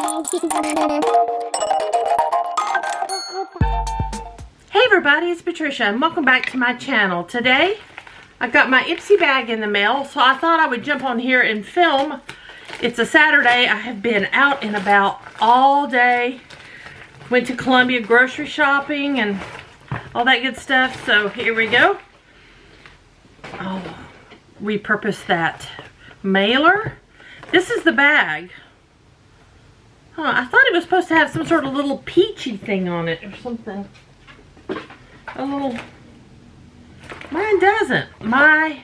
Hey everybody, it's Patricia and welcome back to my channel. Today I got my Ipsy bag in the mail, so I thought I would jump on here and film. It's a Saturday. I have been out and about all day. Went to Columbia grocery shopping and all that good stuff. So here we go. I'll repurpose that mailer. This is the bag. Huh, I thought it was supposed to have some sort of little peachy thing on it or something. A little... Mine doesn't. My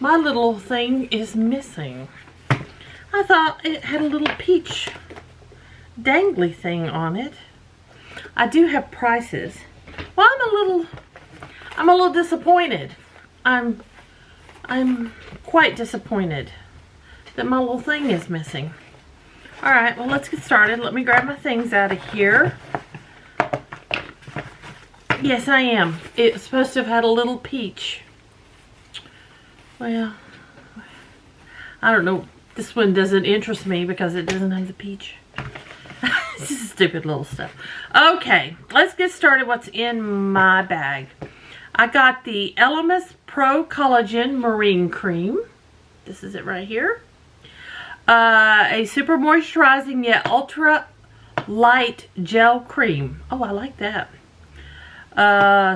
little thing is missing. I thought it had a little peach dangly thing on it. I do have prices. Well, I'm a little disappointed. I'm quite disappointed that my little thing is missing. Alright, well, let's get started. Let me grab my things out of here. Yes, I am. It's supposed to have had a little peach. Well, I don't know. This one doesn't interest me because it doesn't have the peach. This is stupid little stuff. Okay, let's get started. What's in my bag? I got the Elemis Pro Collagen Marine Cream. This is it right here. A super moisturizing yet ultra light gel cream. Oh, I like that.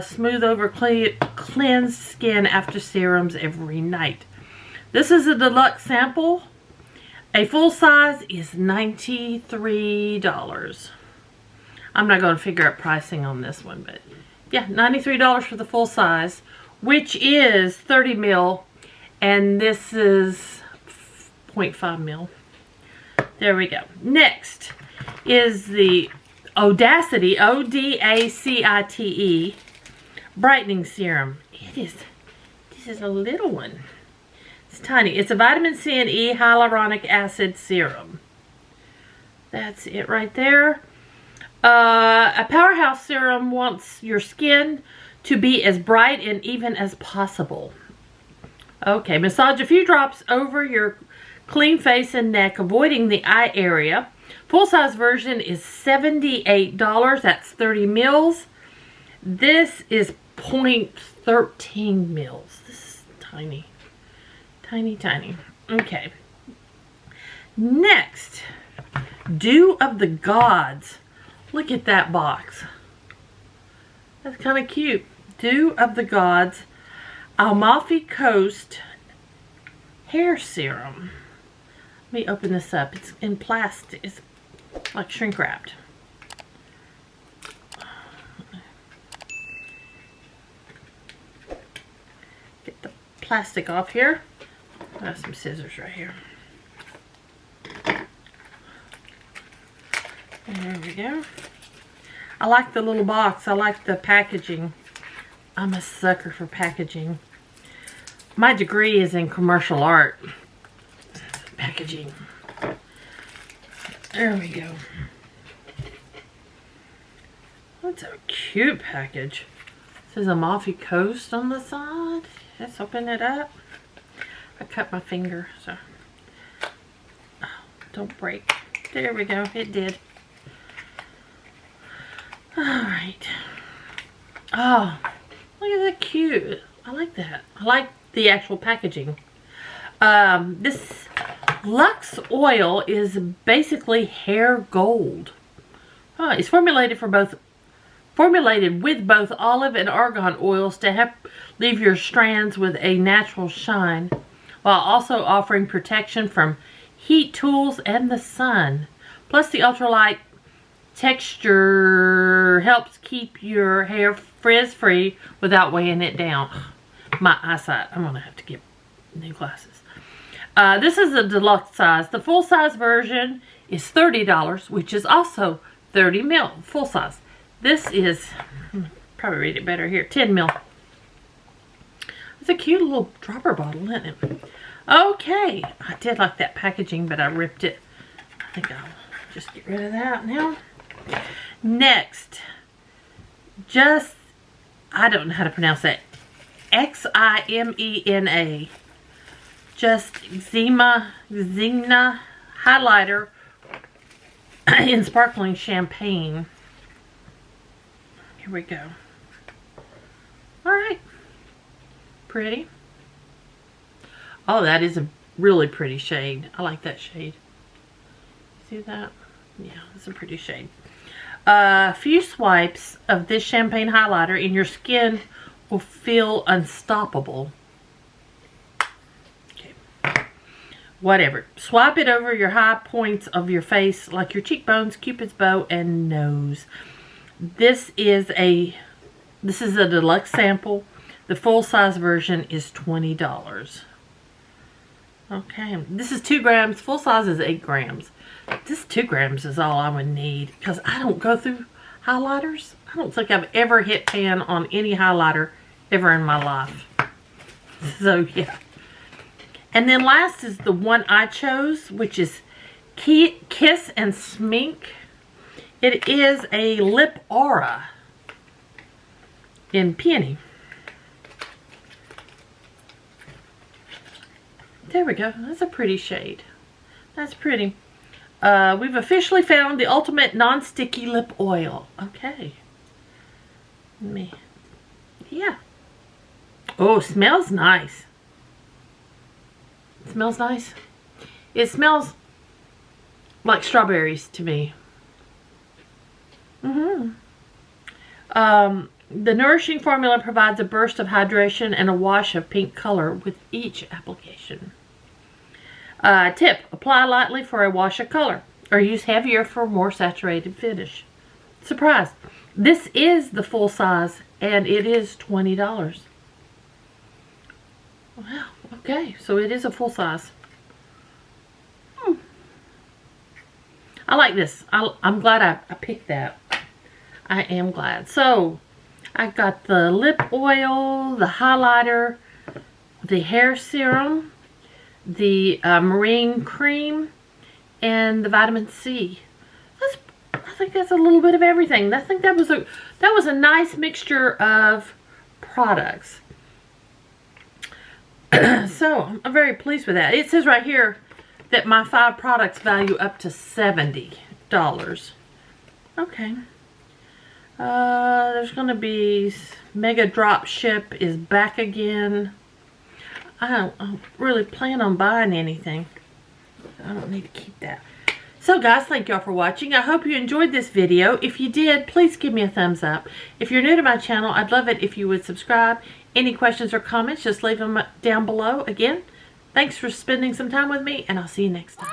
Smooth over cleansed skin after serums every night. This is a deluxe sample. A full size is $93. I'm not going to figure out pricing on this one, but yeah, $93 for the full size, which is 30 ml, and this is 0.5 ml. There we go. Next is the Audacity, O-D-A-C-I-T-E, brightening serum. This is a little one. It's tiny. It's a vitamin C and E hyaluronic acid serum. That's it right there. A powerhouse serum wants your skin to be as bright and even as possible. Okay, massage a few drops over your clean face and neck, avoiding the eye area. Full-size version is $78. That's 30 mils. This is 0.13 mils. This is tiny. Tiny, tiny. Okay. Next, Dew of the Gods. Look at that box. That's kind of cute. Dew of the Gods Amalfi Coast Hair Serum. Let me open this up. It's in plastic. It's like shrink wrapped. Get the plastic off here. I have some scissors right here. There we go. I like the little box. I like the packaging. I'm a sucker for packaging. My degree is in commercial art. Packaging. There we go. That's a cute package. It says Amalfi Coast on the side. Let's open it up. I cut my finger, so oh, don't break. There we go. It did. Alright. Oh, look at that cute. I like that. I like the actual packaging. This Lux oil is basically hair gold. It's formulated with both olive and argan oils to help leave your strands with a natural shine, while also offering protection from heat tools and the sun. Plus, the ultralight texture helps keep your hair frizz-free without weighing it down. My eyesight, I'm gonna have to get new glasses. This is a deluxe size. The full size version is $30, which is also 30 mil full size. This is, probably read it better here, 10 mil. It's a cute little dropper bottle, isn't it? Okay, I did like that packaging, but I ripped it. I think I'll just get rid of that now. Next, I don't know how to pronounce that. Ximena. Just Ximena highlighter in Sparkling Champagne. Here we go. Alright. Pretty. Oh, that is a really pretty shade. I like that shade. See that? Yeah, it's a pretty shade. A few swipes of this champagne highlighter and your skin will feel unstoppable. Okay. Whatever. Swipe it over your high points of your face, like your cheekbones, Cupid's bow, and nose. This is a deluxe sample. The full-size version is $20. Okay, this is 2 grams. Full size is 8 grams. This 2 grams is all I would need because I don't go through highlighters. I don't think I've ever hit pan on any highlighter ever in my life. So, yeah. And then last is the one I chose, which is Kiss and Smink. It is a lip aura in Peony. There we go. That's a pretty shade. That's pretty. We've officially found the ultimate non-sticky lip oil. Okay. Yeah. Oh, smells nice. It smells nice. It smells like strawberries to me. The nourishing formula provides a burst of hydration and a wash of pink color with each application. Tip, apply lightly for a wash of color, or use heavier for a more saturated finish. Surprise! This is the full size, and it is $20. Wow, okay, so it is a full size. I like this. I'm glad I picked that. I am glad. So, I got the lip oil, the highlighter, the hair serum, the marine cream, and the vitamin C. I think that's a little bit of everything. I think that was a nice mixture of products. So I'm very pleased with that. It says right here that my 5 products value up to $70. Okay. There's going to be Mega Drop Ship is back again. I don't really plan on buying anything. I don't need to keep that. So guys, thank y'all for watching. I hope you enjoyed this video. If you did, please give me a thumbs up. If you're new to my channel, I'd love it if you would subscribe. Any questions or comments, just leave them down below. Again, thanks for spending some time with me, and I'll see you next time.